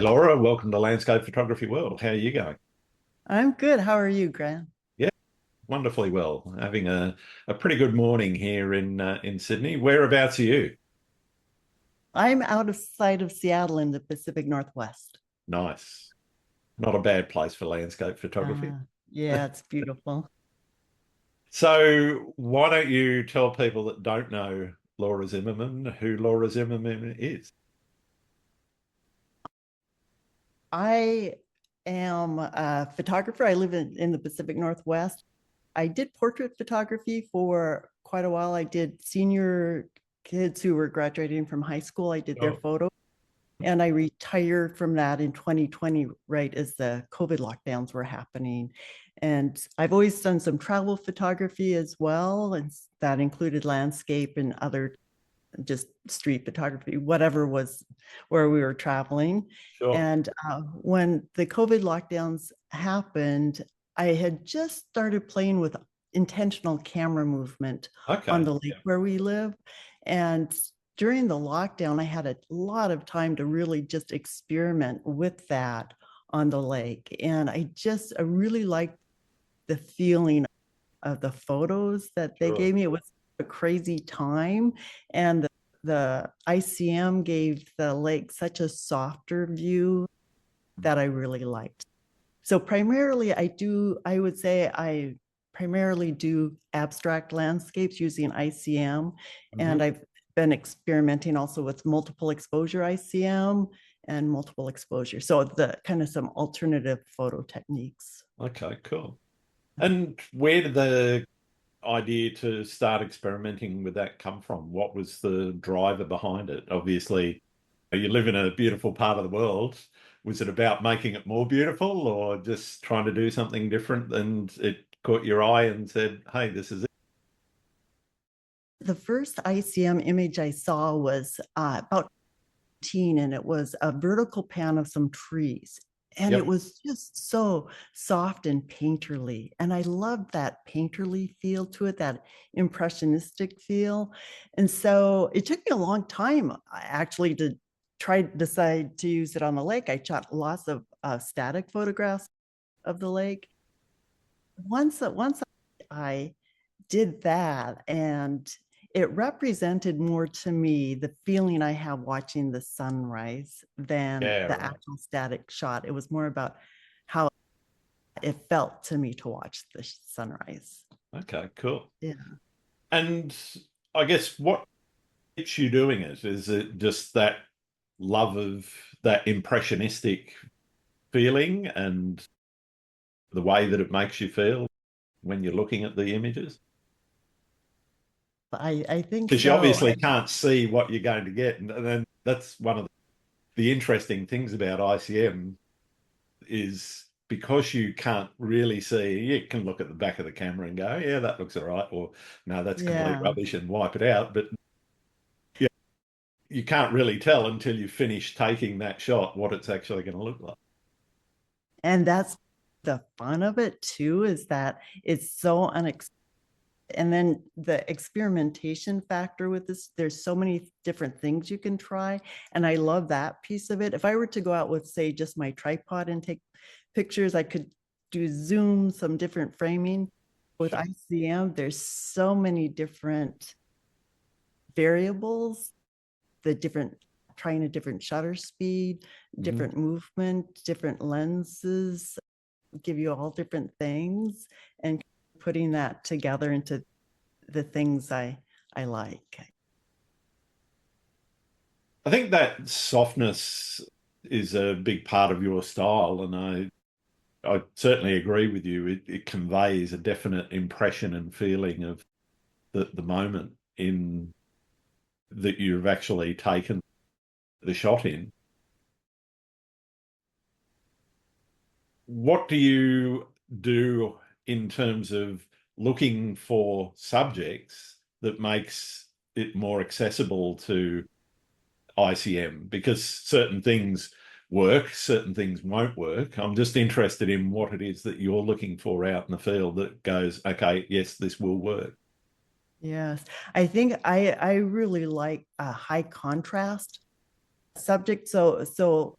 Laura, welcome to Landscape Photography World. How are you going? I'm good. How are you, Grant? Yeah, wonderfully well. Having a pretty good morning here in Sydney. Whereabouts are you? I'm out of sight of Seattle in the Pacific Northwest. Nice. Not a bad place for landscape photography. Uh, yeah, it's beautiful. So why don't you tell people that don't know Laura Zimmerman who Laura Zimmerman is? I am a photographer. I live in the Pacific Northwest. I did portrait photography for quite a while. I did senior kids who were graduating from high school. I did their Oh, photos. And I retired from that in 2020, right as the COVID lockdowns were happening. And I've always done some travel photography as well. And that included landscape and other just street photography, whatever was where we were traveling. sure. And when the COVID lockdowns happened, I had just started playing with intentional camera movement on Okay. the lake where we live. And during the lockdown, I had a lot of time to really just experiment with that on the lake. And I really liked the feeling of the photos that they Sure. gave me. It was a crazy time. And the ICM gave the lake such a softer view that I really liked. So primarily I would say I primarily do abstract landscapes using ICM. Mhm. And I've been experimenting also with multiple exposure ICM and multiple exposure. So the kind of some alternative photo techniques. Okay, cool. And where did the idea to start experimenting with that come from? What was the driver behind it? Obviously, you live in a beautiful part of the world. Was it about making it more beautiful or just trying to do something different and it caught your eye and said, hey, this is it? The first ICM image I saw was about and it was a vertical pan of some trees. And it Yep, was just so soft and painterly. And I loved that painterly feel to it, that impressionistic feel. And so it took me a long time actually to decide to use it on the lake. I shot lots of static photographs of the lake. Once I did that, and it represented more to me the feeling I have watching the sunrise than yeah, the right. actual static shot. It was more about how it felt to me to watch the sunrise. Okay, cool. Yeah. And I guess what keeps you doing it? Is it just that love of that impressionistic feeling and the way that it makes you feel when you're looking at the images? I think Because you so. obviously can't see what you're going to get. And then that's one of the interesting things about ICM is because you can't really see, you can look at the back of the camera and go, yeah, that looks all right, or no, that's complete Yeah. rubbish and wipe it out. But yeah, you can't really tell until you finish taking that shot what it's actually going to look like. And that's the fun of it too, is that it's so unexpected. And then the experimentation factor with this, there's so many different things you can try. And I love that piece of it. If I were to go out with, say, just my tripod and take pictures, I could do zoom, some different framing. With Sure. ICM, there's so many different variables, the different trying a different shutter speed, Mhm. different movement, different lenses, give you all different things, and putting that together into the things I like. I think that softness is a big part of your style, and I certainly agree with you. It conveys a definite impression and feeling of the moment in that you've actually taken the shot in. What do you do in terms of looking for subjects that makes it more accessible to ICM? Because certain things work, certain things won't work. I'm just interested in what it is that you're looking for out in the field that goes, okay, yes, this will work. Yes, I think I really like a high contrast subject. So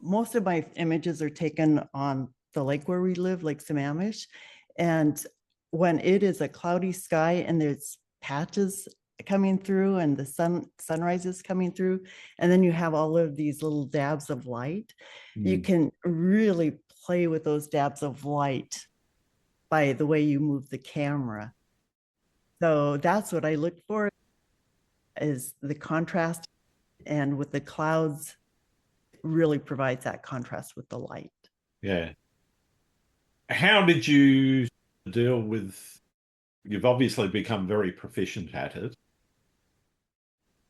most of my images are taken on the lake where we live, Lake Sammamish. And when it is a cloudy sky and there's patches coming through and the sunrise is coming through, and then you have all of these little dabs of light, you can really play with those dabs of light by the way you move the camera. So that's what I look for, is the contrast, and with the clouds, really provides that contrast with the light. Yeah. How did you deal with, you've obviously become very proficient at it.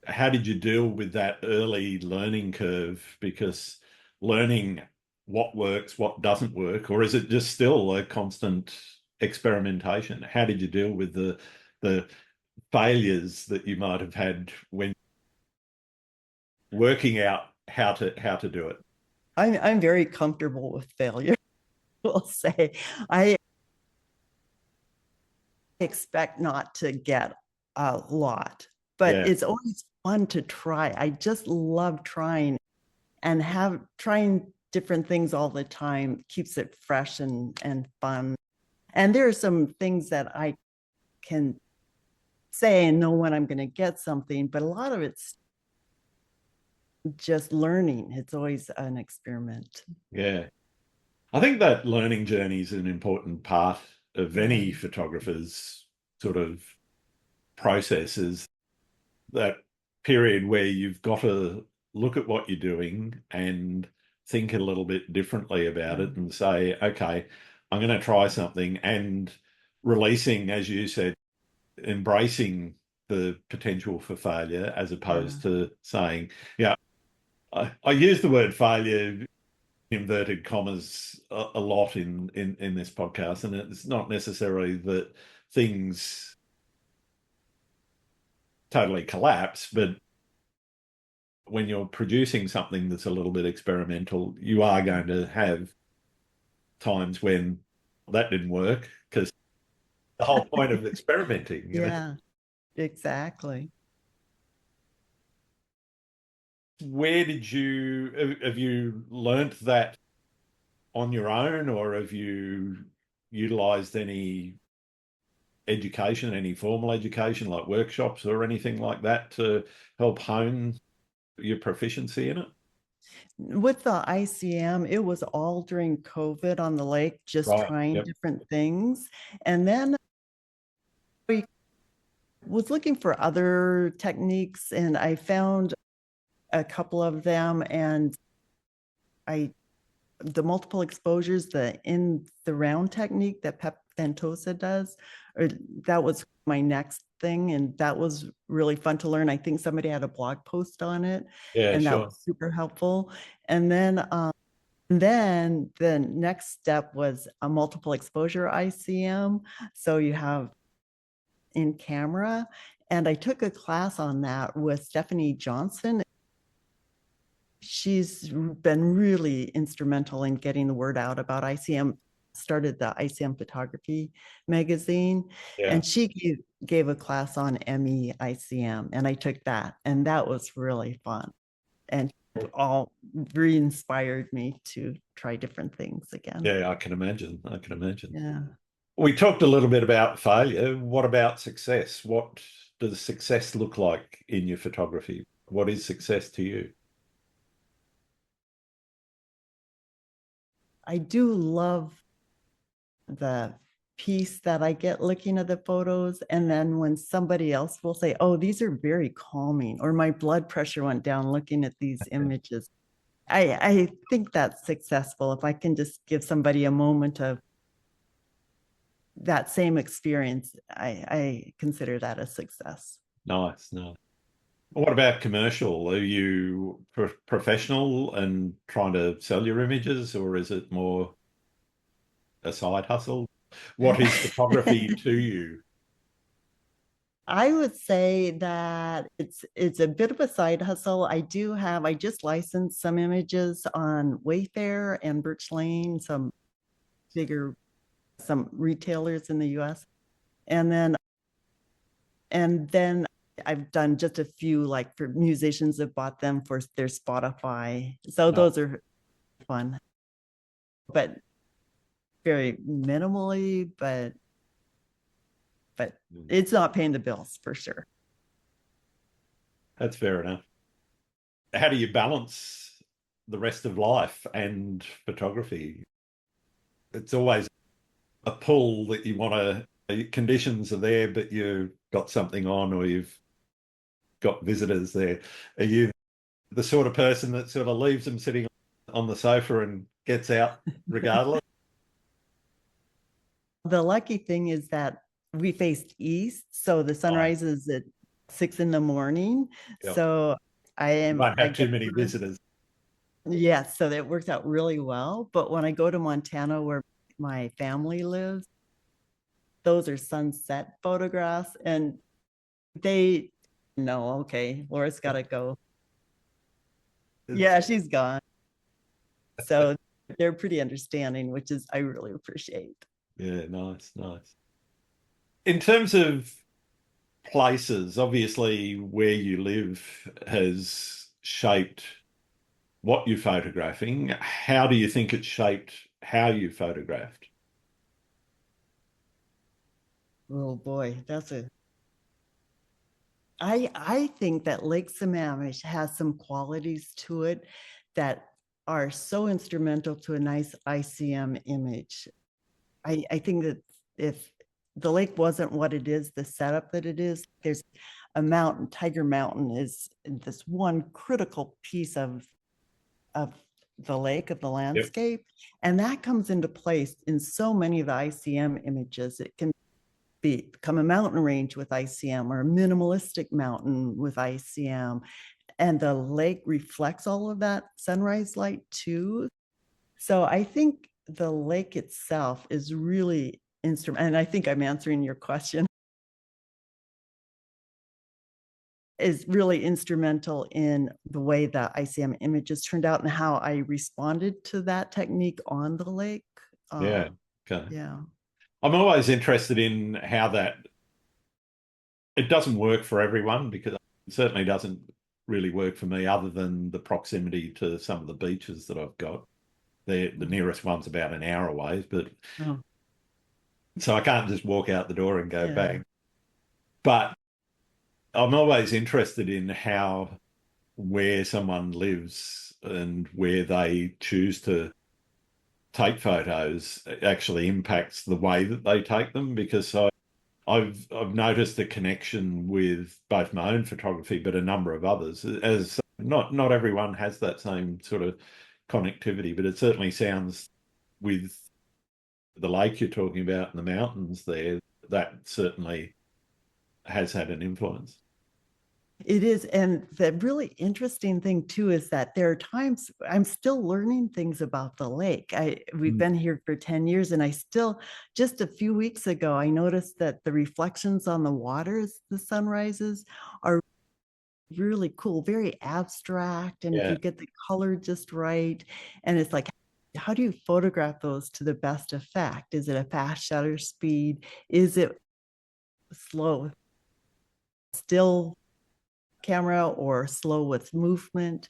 How did you deal with that early learning curve? Because learning what works, what doesn't work, or is it just still a constant experimentation? How did you deal with the failures that you might have had when working out how to do it? I'm very comfortable with failure. Will say I expect not to get a lot, but Yeah. it's always fun to try. I just love trying, and trying different things all the time keeps it fresh and fun. And there are some things that I can say and know when I'm going to get something, but a lot of it's just learning. It's always an experiment. Yeah. I think that learning journey is an important part of Yeah. any photographer's sort of processes. That period where you've got to look at what you're doing and think a little bit differently about it and say, okay, I'm going to try something, and releasing, as you said, embracing the potential for failure as opposed to saying, yeah, I use the word failure, inverted commas, a lot in this podcast, and it's not necessarily that things totally collapse, but when you're producing something that's a little bit experimental, you are going to have times when that didn't work, because the whole point of experimenting, Yeah, exactly. Where did have you learnt that on your own, or have you utilized any education, any formal education like workshops or anything like that to help hone your proficiency in it? With the ICM, it was all during COVID on the lake, just Right. trying Yep. different things. And then I was looking for other techniques, and I found a couple of them, and the multiple exposures, the in the round technique that Pep Ventosa does, or that was my next thing, and that was really fun to learn. I think somebody had a blog post on it, Yeah, and that sure. was super helpful. And then the next step was a multiple exposure ICM. So you have in camera, and I took a class on that with Stephanie Johnson. She's been really instrumental in getting the word out about ICM, started the ICM Photography Magazine, Yeah. and she gave a class on ME ICM, and I took that, and that was really fun. And all re-inspired me to try different things again. Yeah, I can imagine. I can imagine. Yeah. We talked a little bit about failure. What about success? What does success look like in your photography? What is success to you? I do love the peace that I get looking at the photos. And then when somebody else will say, oh, these are very calming, or my blood pressure went down looking at these images. I think that's successful if I can just give somebody a moment of that same experience. I consider that a success. Nice, nice. What about commercial? Are you professional and trying to sell your images, or is it more a side hustle? What is photography to you? I would say that it's a bit of a side hustle. I just licensed some images on Wayfair and Birch Lane, some retailers in the US. And then I've done just a few, like for musicians that bought them for their Spotify. So No. those are fun, but very minimally, but it's not paying the bills for sure. That's fair enough. How do you balance the rest of life and photography? It's always a pull that you want to, conditions are there, but you've got something on or you've got visitors there. Are you the sort of person that sort of leaves them sitting on the sofa and gets out regardless? The lucky thing is that we faced east, so the sun rises at 6 a.m. Yep. So You won't I have too get many visitors. Yes, so that works out really well. But when I go to Montana, where my family lives, those are sunset photographs, and they know, okay, Laura's got to go. Yeah, she's gone. So they're pretty understanding, which is I really appreciate. Yeah, nice, nice. In terms of places, obviously where you live has shaped what you're photographing. How do you think it shaped how you photographed? Oh boy, I think that Lake Sammamish has some qualities to it that are so instrumental to a nice ICM image. I think that if the lake wasn't what it is, the setup that it is, there's a mountain, Tiger Mountain is this one critical piece of the lake, of the landscape. And that comes into place in so many of the ICM images. It can become a mountain range with ICM or a minimalistic mountain with ICM. And the lake reflects all of that sunrise light too. So I think the lake itself is really instrumental. And I think I'm answering your question. Is really instrumental in the way that ICM images turned out and how I responded to that technique on the lake. Yeah. Okay. Yeah. I'm always interested in how that it doesn't work for everyone because it certainly doesn't really work for me other than the proximity to some of the beaches that I've got. The nearest one's about an hour away, but so I can't just walk out the door and go bang. But I'm always interested in how where someone lives and where they choose to take photos actually impacts the way that they take them because I've noticed a connection with both my own photography but a number of others as not everyone has that same sort of connectivity, but it certainly sounds with the lake you're talking about and the mountains there that certainly has had an influence. It is. And the really interesting thing too is that there are times I'm still learning things about the lake. We've been here for 10 years and I still, just a few weeks ago, I noticed that the reflections on the water as the sun rises are really cool, very abstract. And if you get the color just right, and it's like, how do you photograph those to the best effect? Is it a fast shutter speed? Is it slow, still camera, or slow with movement?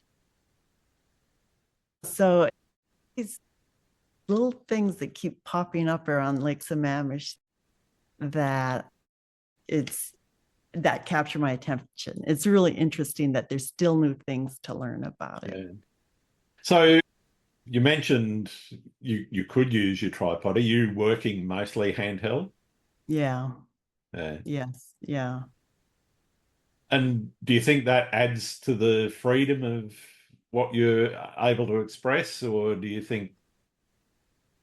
So these little things that keep popping up around Lake Sammamish that capture my attention. It's really interesting that there's still new things to learn about it. So you mentioned you could use your tripod. Are you working mostly handheld? Yeah. Yes. Yeah. And do you think that adds to the freedom of what you're able to express, or do you think,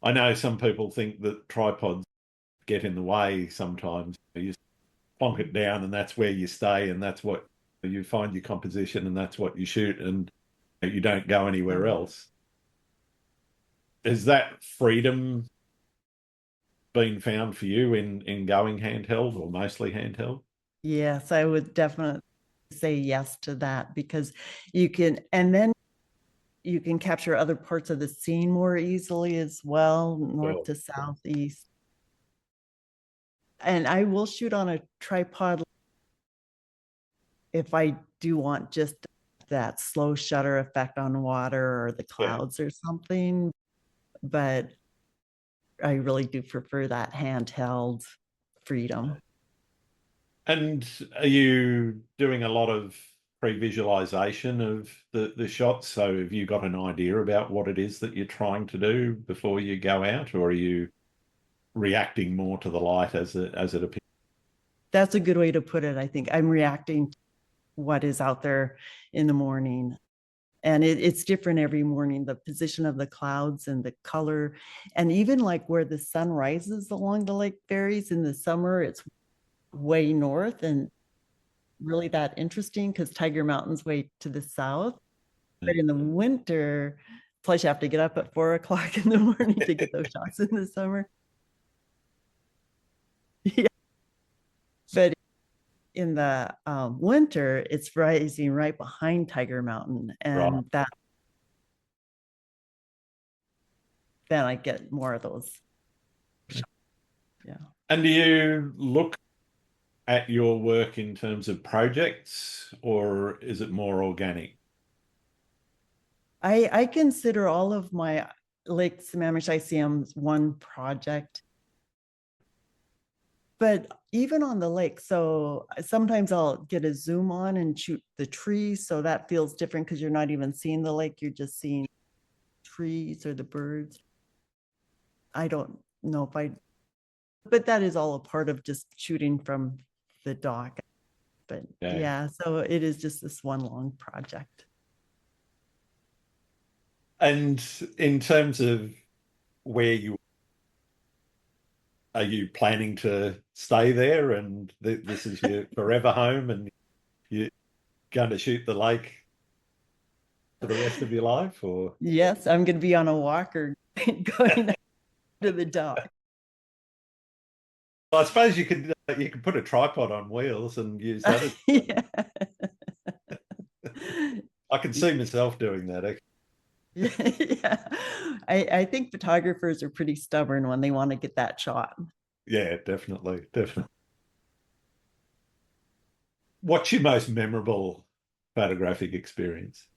I know some people think that tripods get in the way sometimes. You plonk it down and that's where you stay and that's what you find your composition and that's what you shoot and you don't go anywhere else. Is that freedom been found for you in going handheld or mostly handheld? Yes, I would definitely say yes to that because you can, and then you can capture other parts of the scene more easily as well, north to south, east. And I will shoot on a tripod if I do want just that slow shutter effect on water or the clouds or something. But I really do prefer that handheld freedom. And are you doing a lot of pre-visualization of the shots? So have you got an idea about what it is that you're trying to do before you go out, or are you reacting more to the light as it appears? That's a good way to put it. I think I'm reacting to what is out there in the morning. And it's different every morning, the position of the clouds and the color, and even like where the sun rises along the lake varies. In the summer, it's way north and really that interesting because Tiger Mountain's way to the south. But in the winter, plus you have to get up at 4 o'clock in the morning to get those shots in the summer. Yeah. But in the winter, it's rising right behind Tiger Mountain, and Right. that then I get more of those shots. Yeah. And do you look at your work in terms of projects, or is it more organic? I consider all of my Lake Sammamish ICMs one project. But even on the lake, so sometimes I'll get a zoom on and shoot the trees. So that feels different because you're not even seeing the lake, you're just seeing trees or the birds. I don't know if I, but that is all a part of just shooting from the dock. But yeah, so it is just this one long project. And in terms of where are you planning to stay there and this is your forever home and you're going to shoot the lake for the rest of your life, or? Yes, I'm going to be on a walker going to the dock. I suppose you could put a tripod on wheels and use that as Yeah. I can see myself doing that, actually. Yeah, I think photographers are pretty stubborn when they want to get that shot. Yeah, definitely, definitely. What's your most memorable photographic experience?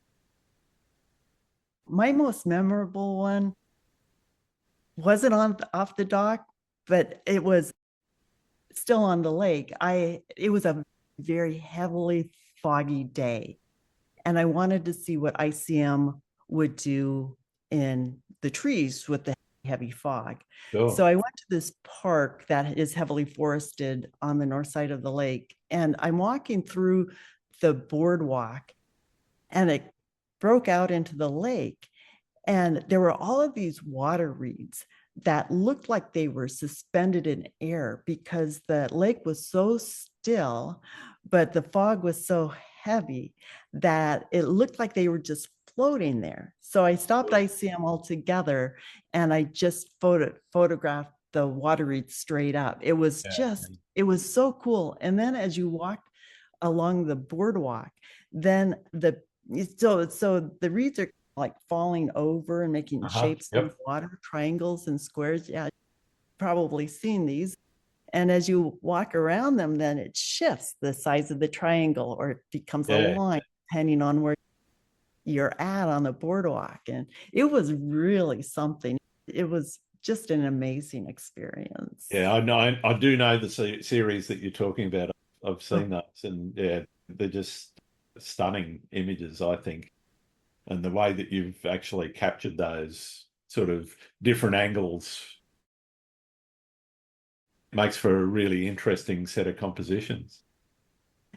My most memorable one wasn't on off the dock, but it was still on the lake. It was a very heavily foggy day, and I wanted to see what ICM would do in the trees with the heavy fog. Sure. So I went to this park that is heavily forested on the north side of the lake, and I'm walking through the boardwalk, and it broke out into the lake. And there were all of these water reeds that looked like they were suspended in air because the lake was so still, but the fog was so heavy that it looked like they were just floating there. So I stopped ICM altogether and I just photographed the water reeds straight up. It was it was so cool. And then as you walked along the boardwalk, then so the reeds are like falling over and making shapes in the water, triangles and squares. Yeah, probably seen these. And as you walk around them, then it shifts the size of the triangle or it becomes a line depending on where you're at on the boardwalk. And it was really something. It was just an amazing experience. Yeah, I know. I do know the series that you're talking about. I've seen those, and yeah, they're just stunning images, I think. And the way that you've actually captured those sort of different angles makes for a really interesting set of compositions.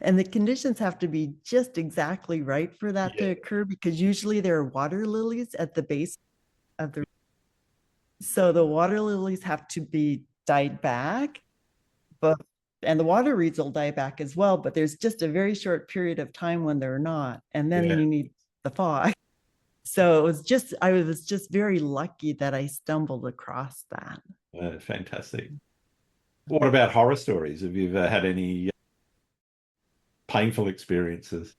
And the conditions have to be just exactly right for that to occur because usually there are water lilies at the base of the. So the water lilies have to be dyed back, and the water reeds will die back as well, but there's just a very short period of time when they're not. And then you need the fog. So I was just very lucky that I stumbled across that. Fantastic. What about horror stories? Have you ever had any painful experiences?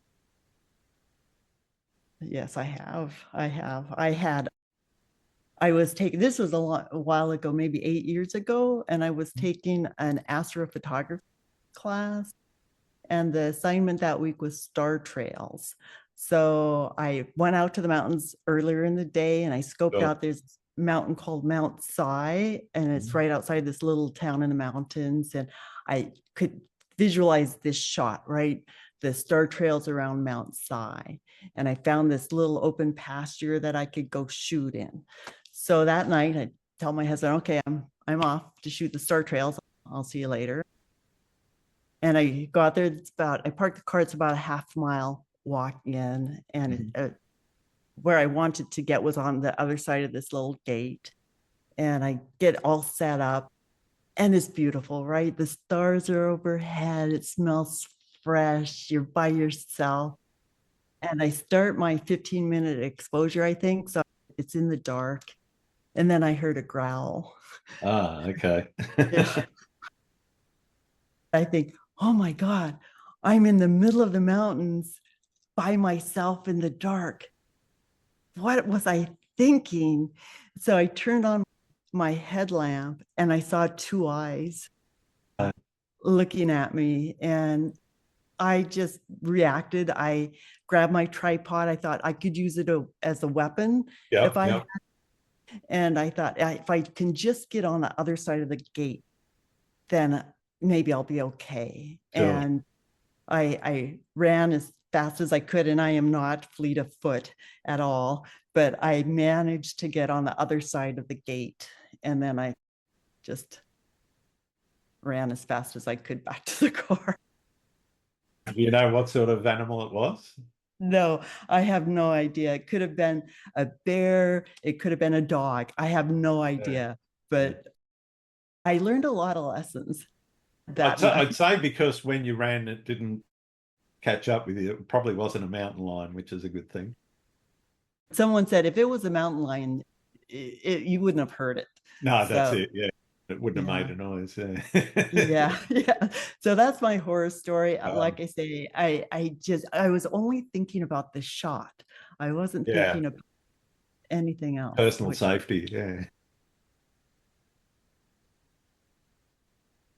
Yes, I have. I was taking, this was a while ago, maybe 8 years ago, and I was taking an astrophotography class, and the assignment that week was star trails. So I went out to the mountains earlier in the day and I scoped Sure. out this mountain called Mount Si, and it's right outside this little town in the mountains. And I could visualize this shot, right? The star trails around Mount Si. And I found this little open pasture that I could go shoot in. So that night I tell my husband, okay, I'm off to shoot the star trails. I'll see you later. And I go out there. I parked the car. It's about a half mile walk in, and where I wanted to get was on the other side of this little gate. And I get all set up, and it's beautiful, right? The stars are overhead. It smells fresh. You're by yourself. And I start my 15-minute exposure, I think. So it's in the dark. And then I heard a growl. Okay. Yeah. I think, oh my God, I'm in the middle of the mountains by myself in the dark. What was I thinking? So I turned on my headlamp and I saw two eyes looking at me, and I just reacted. I grabbed my tripod. I thought I could use it as a weapon if I and I thought if I can just get on the other side of the gate, then maybe I'll be okay. Sure. And I ran as fast as I could, and I am not fleet of foot at all, but I managed to get on the other side of the gate. And then I just ran as fast as I could back to the car. Do you know what sort of animal it was? No, I have no idea. It could have been a bear. It could have been a dog. I have no idea, but I learned a lot of lessons that night. I'd say because when you ran, it didn't catch up with you. It probably wasn't a mountain lion, which is a good thing. Someone said if it was a mountain lion, you wouldn't have heard it. No, that's it. Yeah. It wouldn't have made a noise. Yeah. So that's my horror story. Like I say, I was only thinking about the shot. I wasn't thinking about anything else. Personal safety. Yeah.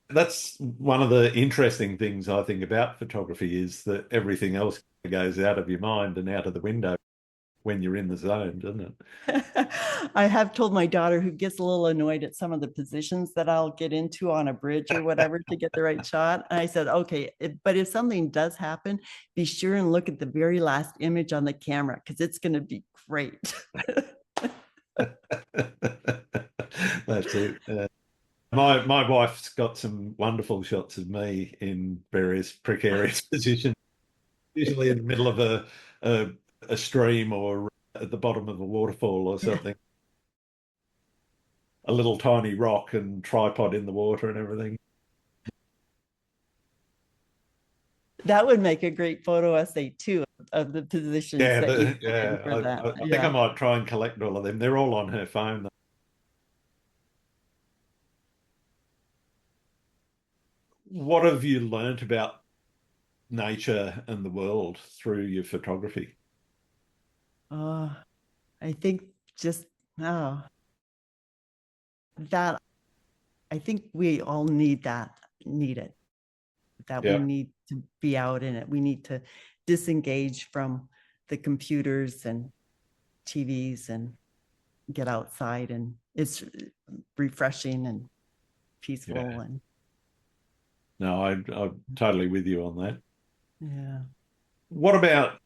That's one of the interesting things I think about photography, is that everything else goes out of your mind and out of the window when you're in the zone, doesn't it? I have told my daughter, who gets a little annoyed at some of the positions that I'll get into on a bridge or whatever to get the right shot. And I said, okay, but if something does happen, be sure and look at the very last image on the camera, because it's going to be great. That's it. My wife's got some wonderful shots of me in various precarious positions, usually in the middle of a stream or at the bottom of a waterfall or something. A little tiny rock and tripod in the water and everything. That would make a great photo essay too, of the positions. I think I might try and collect all of them. They're all on her phone. What have you learnt about nature and the world through your photography? I think just that I think we all need it, that we need to be out in it. We need to disengage from the computers and TVs and get outside, and it's refreshing and peaceful. And no, I'm totally with you on that. Yeah. What about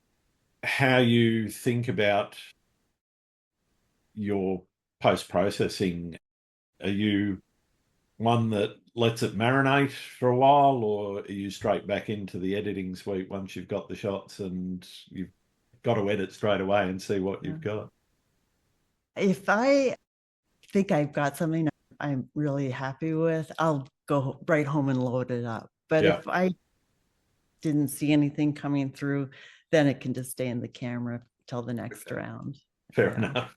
how you think about your post-processing? Are you one that lets it marinate for a while, or are you straight back into the editing suite once you've got the shots and you've got to edit straight away and see what you've got? If I think I've got something I'm really happy with, I'll go right home and load it up. But if I didn't see anything coming through, then it can just stay in the camera till the next round. Fair enough.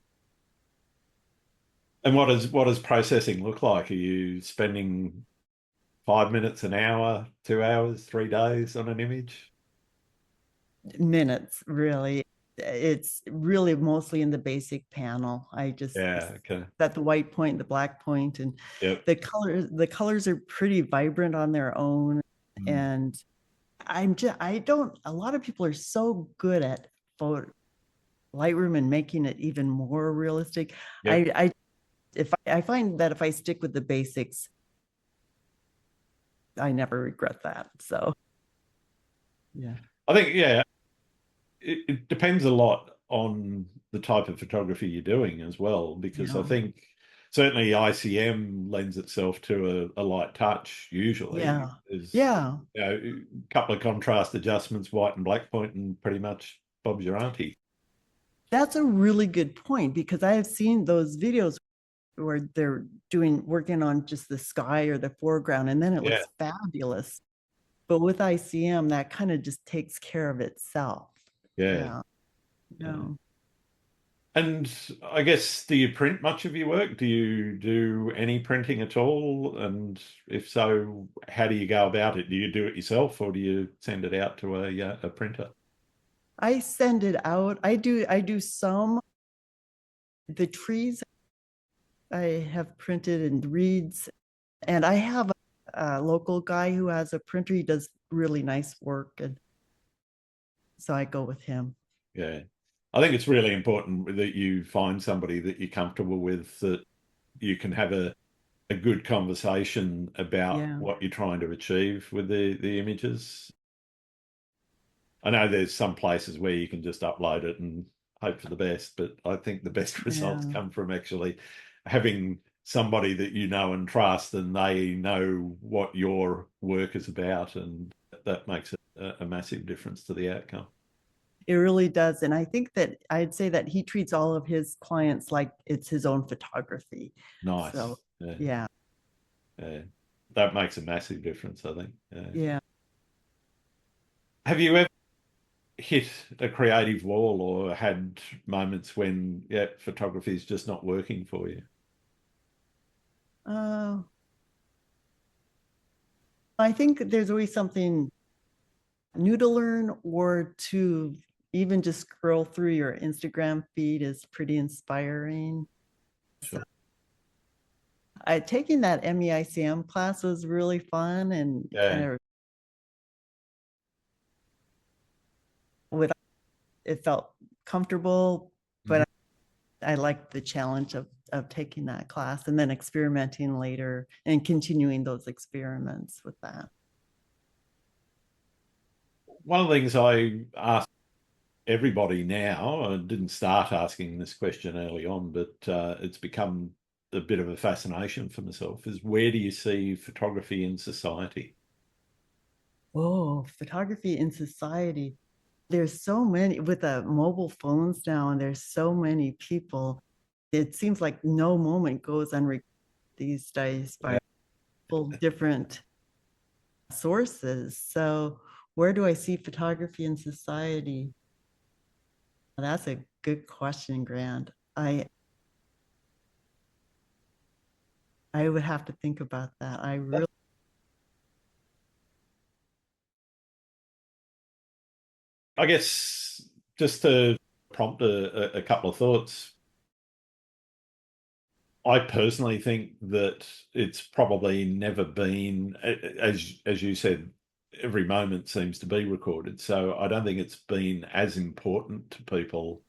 And what does processing look like? Are you spending 5 minutes, an hour, 2 hours, 3 days on an image? Minutes, really. It's really mostly in the basic panel. I just set the white point, the black point, and the colors are pretty vibrant on their own. And a lot of people are so good at Lightroom and making it even more realistic. Yep. I find that if I stick with the basics, I never regret that. So yeah. I think, yeah, it depends a lot on the type of photography you're doing as well, because I Yeah. think certainly ICM lends itself to a light touch usually. Yeah. There's, Yeah. you know, a couple of contrast adjustments, white and black point, and pretty much Bob's your auntie. That's a really good point, because I have seen those videos where they're working on just the sky or the foreground, and then it Yeah, looks fabulous. But with ICM, that kind of just takes care of itself. yeah, Yeah. yeah. No. And I guess, do you print much of your work? Do you do any printing at all? And if so, how do you go about it? Do you do it yourself, or do you send it out to a printer? I send it out. I do some. The trees I have printed and reeds, and I have a local guy who has a printer. He does really nice work, and so I go with him. Yeah. I think it's really important that you find somebody that you're comfortable with, that you can have a good conversation about Yeah. what you're trying to achieve with the images. I know there's some places where you can just upload it and hope for the best, but I think the best results Yeah. come from actually having somebody that you know and trust, and they know what your work is about, and that makes a massive difference to the outcome. It really does. And I think that I'd say that he treats all of his clients like it's his own photography. So, Nice. Yeah. yeah. Yeah. That makes a massive difference, I think. Yeah. Yeah. Have you ever hit a creative wall, or had moments when, yeah, photography is just not working for you? Uh, I think there's always something new to learn, or to even just scroll through your Instagram feed is pretty inspiring. So Sure. taking that MEICM class was really fun, and kind Yeah. of with it felt comfortable, Mhm. but I liked the challenge of taking that class and then experimenting later and continuing those experiments with that. One of the things I ask everybody now, I didn't start asking this question early on, but it's become a bit of a fascination for myself, is where do you see photography in society? Oh, photography in society. There's so many with the mobile phones now, and there's so many people. It seems like no moment goes unrecorded these days by Yeah. different sources. So where do I see photography in society? That's a good question, Grant. I would have to think about that. I really I guess, just to prompt a couple of thoughts, I personally think that it's probably never been, as you said, every moment seems to be recorded. So I don't think it's been as important to people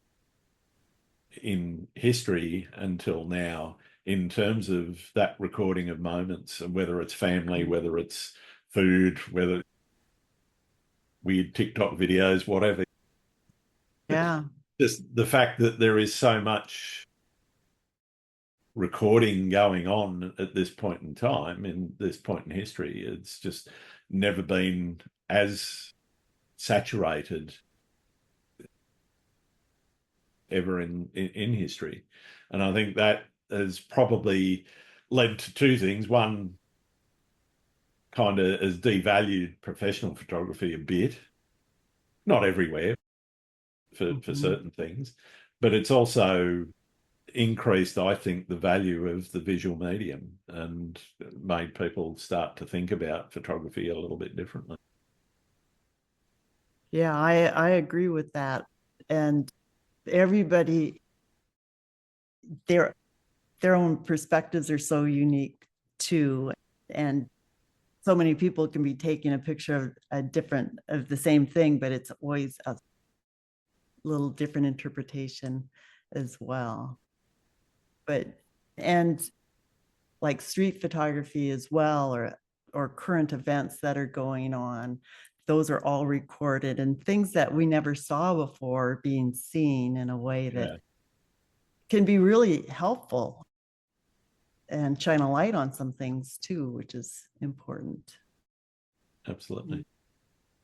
in history until now, in terms of that recording of moments, and whether it's family, whether it's food, whether weird TikTok videos, whatever. yeah. Just the fact that there is so much recording going on at this point in time, in this point in history, it's just never been as saturated ever in history. And I think that has probably led to two things. One, kind of has devalued professional photography a bit, not everywhere, for Mhm. certain things, but it's also increased, I think, the value of the visual medium, and made people start to think about photography a little bit differently. Yeah, I agree with that. And everybody, their their own perspectives are so unique too. And so many people can be taking a picture of a different of the same thing, but it's always little different interpretation as well. And like street photography as well, or current events that are going on, those are all recorded, and things that we never saw before being seen in a way that can be really helpful and shine a light on some things too, which is important. Absolutely.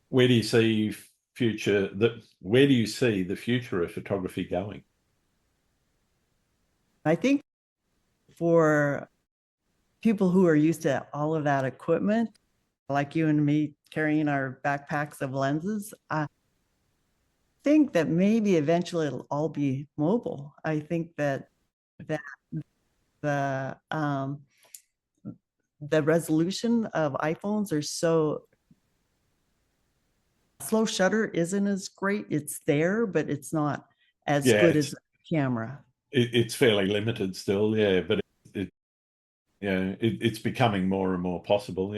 Where do you see the future of photography going? I think for people who are used to all of that equipment, like you and me carrying our backpacks of lenses, I think that maybe eventually it'll all be mobile. I think that the resolution of iPhones are so slow shutter isn't as great. It's there, but it's not as good as a camera. It's fairly limited still, but it's becoming more and more possible.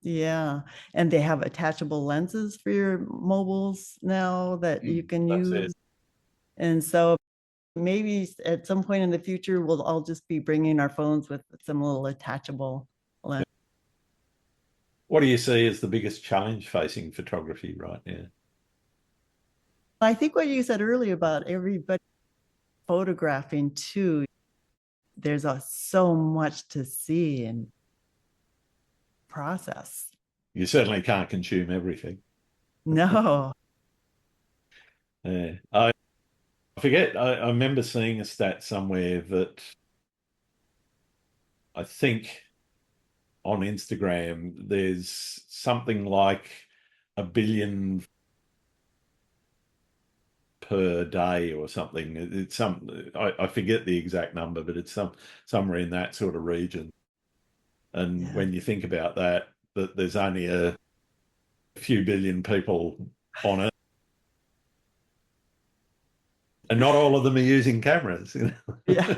Yeah, and they have attachable lenses for your mobiles now that you can use. And so maybe at some point in the future, we'll all just be bringing our phones with some little attachable lens. What do you see as the biggest challenge facing photography right now? I think what you said earlier about everybody photographing too, there's so much to see and process. You certainly can't consume everything. No. I forget, I remember seeing a stat somewhere that I think on Instagram there's something like 1 billion per day or something. It's I forget the exact number, but it's somewhere in that sort of region. And when you think about that there's only a few billion people on it, and not all of them are using cameras. Yeah.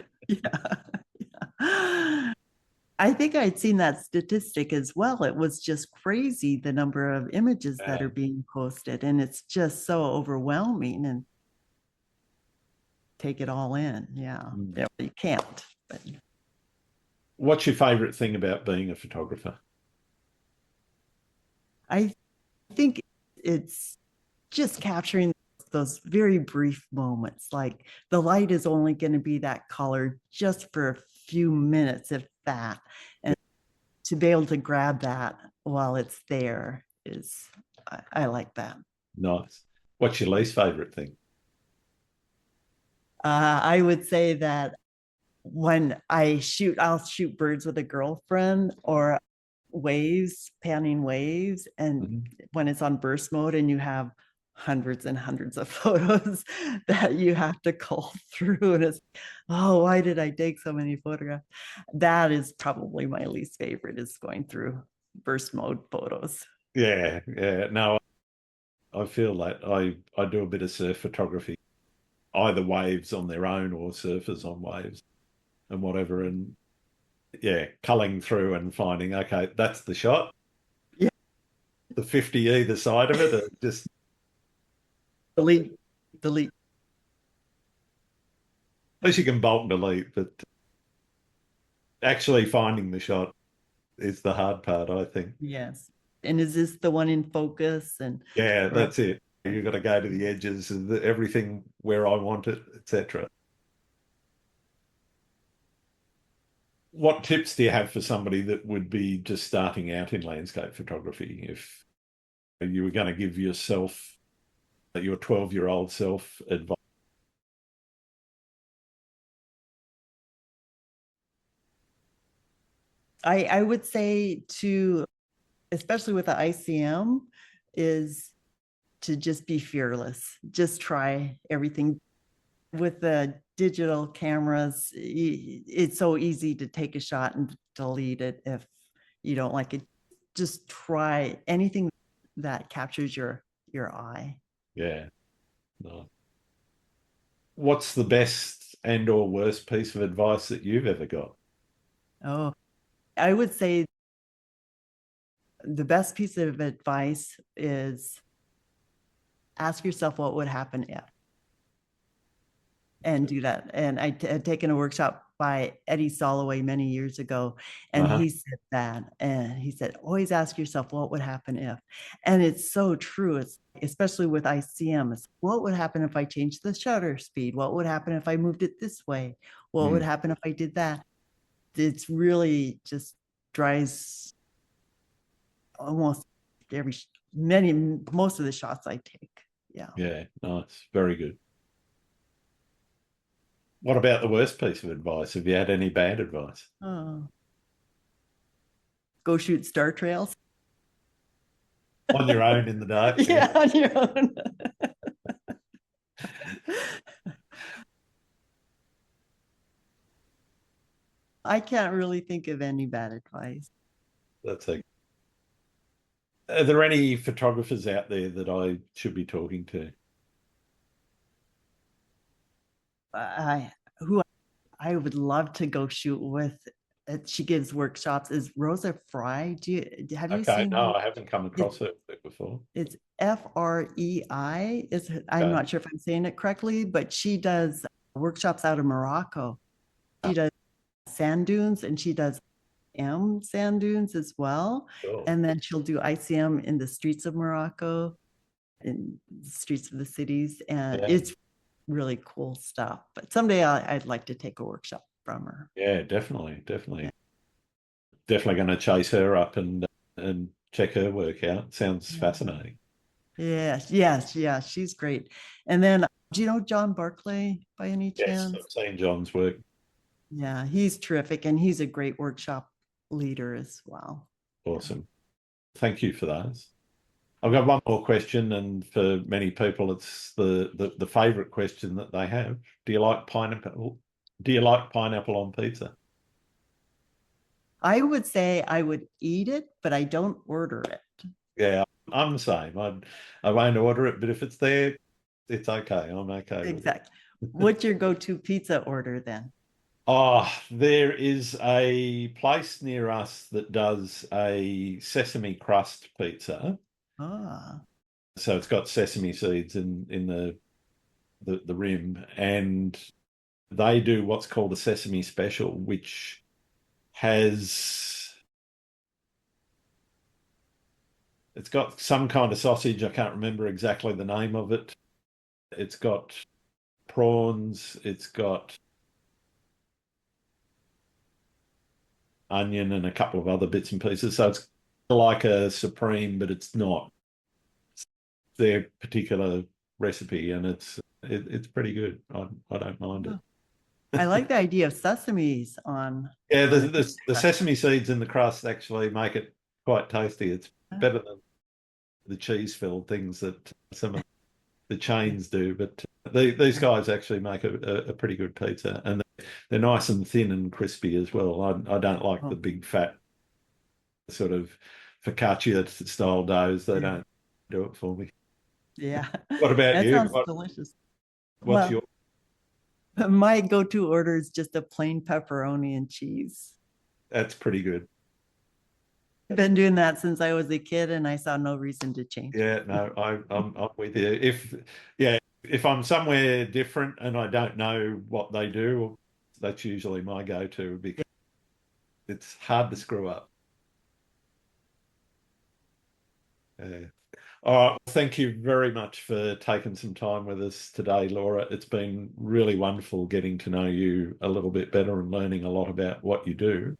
I think I'd seen that statistic as well. It was just crazy, the number of images that are being posted, and it's just so overwhelming, and take it all in. Yeah, you can't. But what's your favorite thing about being a photographer? I think it's just capturing those very brief moments. Like the light is only going to be that color just for a few minutes, if that. And to be able to grab that while it's there is, I like that. Nice. What's your least favorite thing? I would say that when I'll shoot birds with a girlfriend, or waves, panning waves. And when it's on burst mode and you have hundreds and hundreds of photos that you have to cull through, and it's, oh, why did I take so many photographs? That is probably my least favorite, is going through burst mode photos. Yeah. No, I feel that I do a bit of surf photography, either waves on their own or surfers on waves and whatever. And culling through and finding, okay, that's the shot. Yeah. The 50 either side of it, just delete. At least you can bulk delete, but actually finding the shot is the hard part, I think. Yes. And is this the one in focus? And that's it. You've got to go to the edges of everything where I want it, etc. What tips do you have for somebody that would be just starting out in landscape photography? If you were going to give your 12-year-old self advice? I would say especially with the ICM, is to just be fearless. Just try everything. With the digital cameras, it's so easy to take a shot and delete it if you don't like it. Just try anything that captures your eye. Yeah. No. What's the best and or worst piece of advice that you've ever got? Oh, I would say the best piece of advice is ask yourself what would happen if. and do that. And I had taken a workshop by Eddie Soloway many years ago, and he said that, and he said, always ask yourself, what would happen if? And it's so true. It's especially with ICM. It's what would happen if I changed the shutter speed? What would happen if I moved it this way? What would happen if I did that? It's really just drives almost most of the shots I take. Yeah. Yeah, nice. Very good. What about the worst piece of advice? Have you had any bad advice? Oh. Go shoot star trails. On your own in the dark? Yeah, on your own. I can't really think of any bad advice. That's a. Are there any photographers out there that I should be talking to? Who I would love to go shoot with. She gives workshops is Rosa Fry. Have you seen? No, I haven't come across her before. It's Frei. I'm not sure if I'm saying it correctly, but she does workshops out of Morocco. She does sand dunes, and she does sand dunes as well. Cool. And then she'll do ICM in the streets of Morocco, in the streets of the cities, and it's really cool stuff. But someday I'd like to take a workshop from her. Yeah, definitely. Definitely going to chase her up and check her work out. Sounds fascinating. Yes, she's great. And then, do you know John Barclay by any chance? Yes, I've seen John's work. Yeah, he's terrific, and he's a great workshop leader as well. Awesome. Thank you for those. I've got one more question, and for many people, it's the favorite question that they have. Do you like pineapple? Do you like pineapple on pizza? I would say I would eat it, but I don't order it. Yeah, I'm the same. I won't order it, but if it's there, it's okay. I'm okay. Exactly. What's your go-to pizza order then? Oh, there is a place near us that does a sesame crust pizza. So it's got sesame seeds in the rim, and they do what's called a sesame special, which it's got some kind of sausage. I can't remember exactly the name of it. It's got prawns. It's got onion and a couple of other bits and pieces. So it's like a supreme, but it's not. It's their particular recipe, and it's pretty good. I don't mind it. I like the idea of sesames on. Yeah, the sesame seeds in the crust actually make it quite tasty. It's better than the cheese-filled things that some of the chains do. But these guys actually make a pretty good pizza, and they're nice and thin and crispy as well. I don't like the big fat sort of focaccia style doughs. They don't do it for me. Yeah. What about you? That sounds delicious. What's your? My go-to order is just a plain pepperoni and cheese. That's pretty good. I've been doing that since I was a kid, and I saw no reason to change. Yeah, no, I'm with you. If I'm somewhere different and I don't know what they do, that's usually my go-to, because it's hard to screw up. All right, thank you very much for taking some time with us today, Laura. It's been really wonderful getting to know you a little bit better and learning a lot about what you do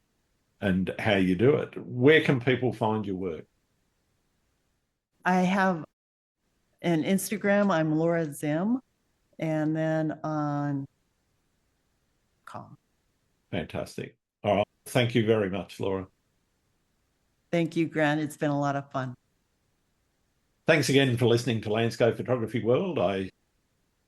and how you do it. Where can people find your work? I have an Instagram. I'm Laura Zim, and then on com. Fantastic. All right. Thank you very much, Laura. Thank you, Grant. It's been a lot of fun. Thanks again for listening to Landscape Photography World.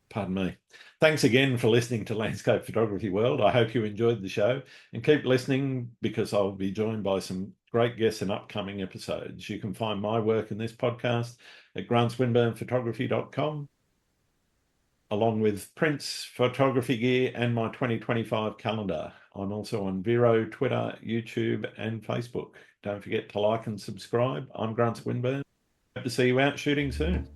Pardon me. Thanks again for listening to Landscape Photography World. I hope you enjoyed the show, and keep listening, because I'll be joined by some great guests in upcoming episodes. You can find my work in this podcast at grantswinburnphotography.com, along with prints, photography gear, and my 2025 calendar. I'm also on Vero, Twitter, YouTube, and Facebook. Don't forget to like and subscribe. I'm Grant Swinburne. Hope to see you out shooting soon.